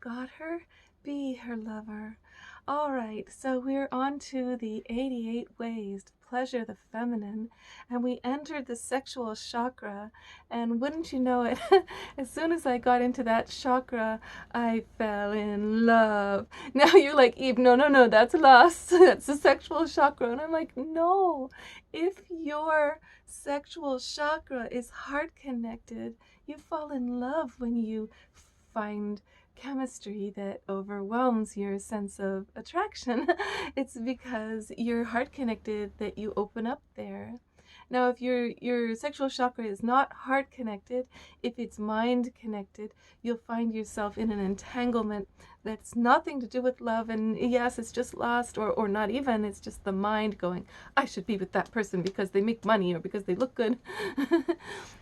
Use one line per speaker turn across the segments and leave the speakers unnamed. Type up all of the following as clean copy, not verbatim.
got her, be her lover. All right, so we're on to the 88 ways to pleasure the feminine, and we entered the sexual chakra, and wouldn't you know it, as soon as I got into that chakra, I fell in love. Now you're like, Eve, no, no, no, that's lust. That's the sexual chakra. And I'm like, no, if your sexual chakra is heart connected, you fall in love when you find chemistry that overwhelms your sense of attraction. It's because you're heart connected that you open up there. Now, if your sexual chakra is not heart connected, if it's mind connected, you'll find yourself in an entanglement that's nothing to do with love. And yes, it's just lust, or not even, it's just the mind going, I should be with that person because they make money or because they look good.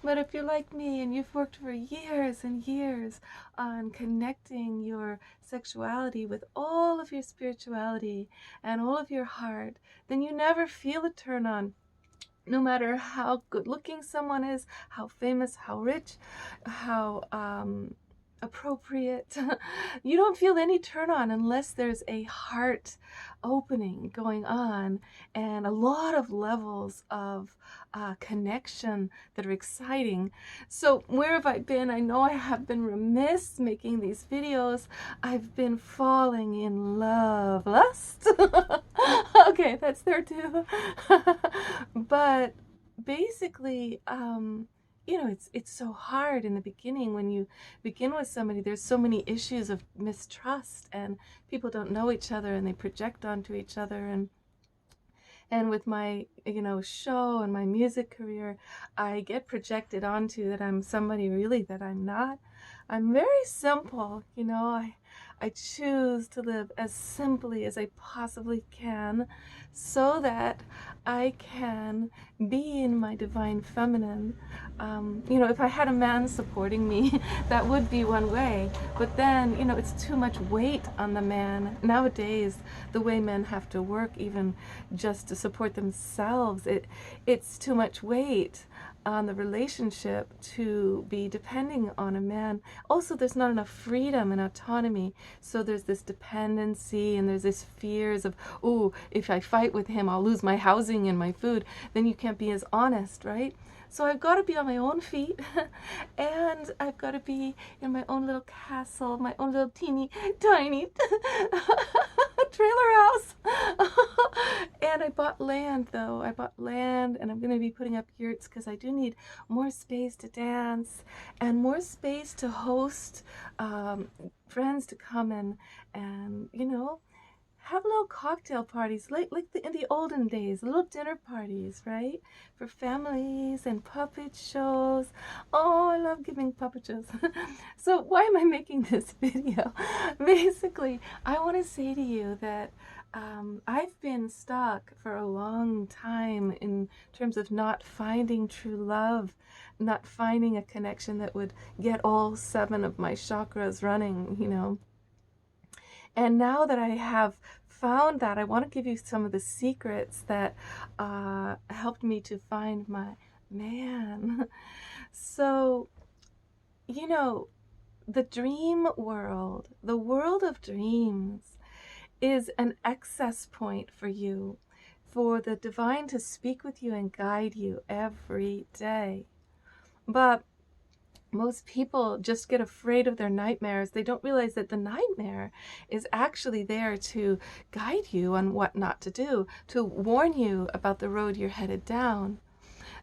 But if you're like me and you've worked for years and years on connecting your sexuality with all of your spirituality and all of your heart, then you never feel a turn on. No matter how good looking someone is, how famous, how rich, how appropriate, you don't feel any turn on unless there's a heart opening going on and a lot of levels of connection that are exciting. So where have I been? I know I have been remiss making these videos. I've been falling in love. Lust? Okay, that's there too. But basically, it's so hard in the beginning when you begin with somebody. There's so many issues of mistrust, and people don't know each other, and they project onto each other. And with my show and my music career, I get projected onto that I'm somebody really that I'm not. I'm very simple. I choose to live as simply as I possibly can so that I can be in my divine feminine. If I had a man supporting me, that would be one way. But then, it's too much weight on the man. Nowadays, the way men have to work, even just to support themselves, it's too much weight on the relationship to be depending on a man. Also, there's not enough freedom and autonomy, so there's this dependency and there's this fears of, oh, if I fight with him, I'll lose my housing and my food. Then you can't be as honest, right? So I've got to be on my own feet and I've got to be in my own little castle, my own little teeny tiny trailer house. And I bought land, though. I bought land, and I'm going to be putting up yurts because I do need more space to dance and more space to host friends to come and have little cocktail parties like in the olden days, little dinner parties, right? For families and puppet shows. Oh, I love giving puppet shows. So why am I making this video? Basically, I want to say to you that I've been stuck for a long time in terms of not finding true love, not finding a connection that would get all 7 of my chakras running. And now that I have found that, I want to give you some of the secrets that helped me to find my man. So, the dream world, the world of dreams, is an access point for you, for the divine to speak with you and guide you every day. But most people just get afraid of their nightmares. They don't realize that the nightmare is actually there to guide you on what not to do, to warn you about the road you're headed down.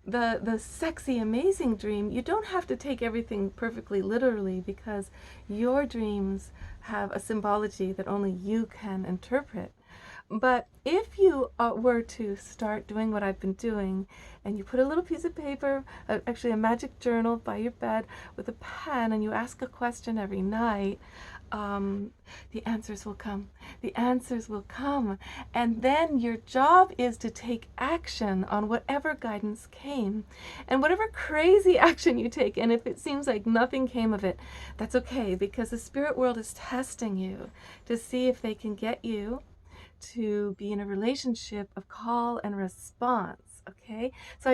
The sexy, amazing dream, you don't have to take everything perfectly literally because your dreams have a symbology that only you can interpret. But if you were to start doing what I've been doing, and you put a little piece of paper, actually a magic journal by your bed with a pen, and you ask a question every night, the answers will come. The answers will come. And then your job is to take action on whatever guidance came. And whatever crazy action you take, and if it seems like nothing came of it, that's okay, because the spirit world is testing you to see if they can get you to be in a relationship of call and response. Okay, so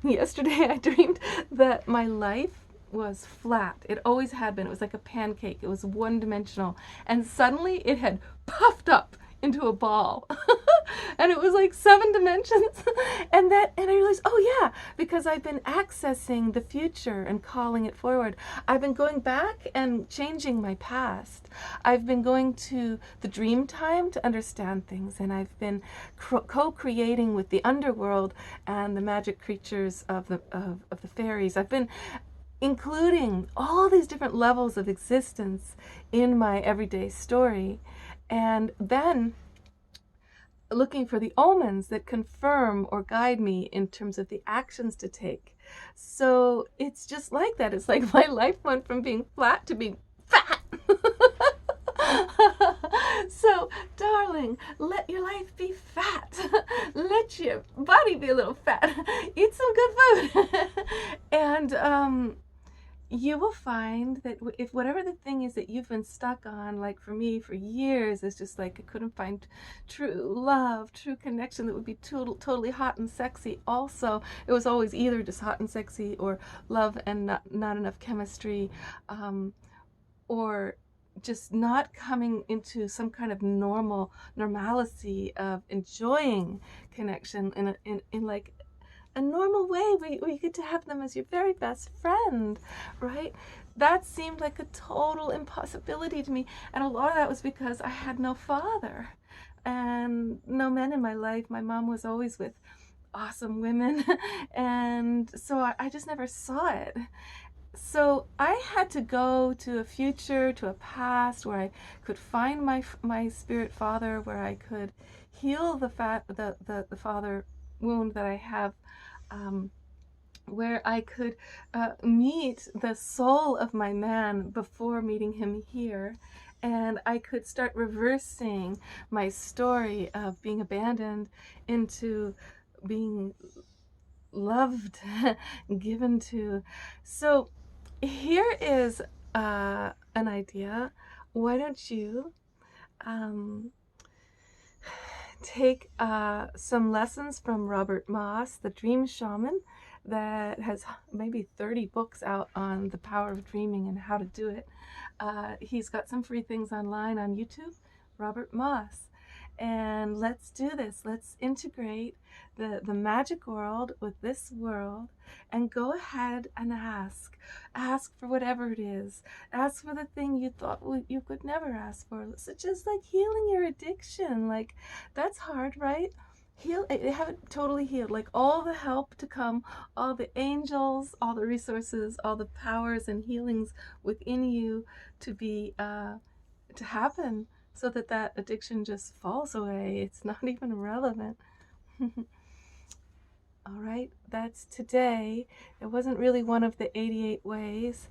yesterday I dreamed that my life was flat. It always had been. It was like a pancake. It was one-dimensional. And suddenly it had puffed up into a ball. And it was like 7 dimensions. And I realized, oh yeah, because I've been accessing the future and calling it forward. I've been going back and changing my past. I've been going to the dream time to understand things, and I've been co-creating with the underworld and the magic creatures of the fairies. I've been including all these different levels of existence in my everyday story, and then looking for the omens that confirm or guide me in terms of the actions to take. So it's just like that. It's like my life went from being flat to being fat. So, darling, let your life be fat. Let your body be a little fat. Eat some good food. And you will find that if whatever the thing is that you've been stuck on, like for me for years, it's just like I couldn't find true love, true connection that would be totally hot and sexy. Also, it was always either just hot and sexy or love and not enough chemistry, or just not coming into some kind of normalcy of enjoying connection in like a normal way where you get to have them as your very best friend, right? That seemed like a total impossibility to me. And a lot of that was because I had no father and no men in my life. My mom was always with awesome women. And so I just never saw it. So I had to go to a future, to a past where I could find my spirit father, where I could heal the father wound that I have, where I could meet the soul of my man before meeting him here. And I could start reversing my story of being abandoned into being loved, given to. So here is an idea. Why don't you take some lessons from Robert Moss, the dream shaman, that has maybe 30 books out on the power of dreaming and how to do it. He's got some free things online on YouTube, Robert Moss. And let's do this. Let's integrate the magic world with this world and go ahead and ask. Ask for whatever it is. Ask for the thing you thought you could never ask for, such as like healing your addiction. Like, that's hard, right? Have it totally healed, like all the help to come, all the angels, all the resources, all the powers and healings within you to be to happen, so that addiction just falls away. It's not even relevant. All right, that's today. It wasn't really one of the 88 ways,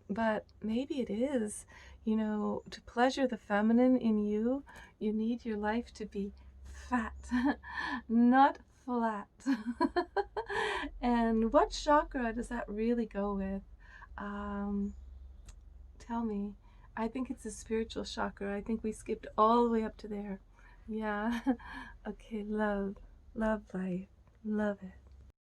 but maybe it is. You know, to pleasure the feminine in you, you need your life to be fat, not flat. And what chakra does that really go with? Tell me. I think it's a spiritual chakra. I think we skipped all the way up to there. Yeah. Okay, love life, love it.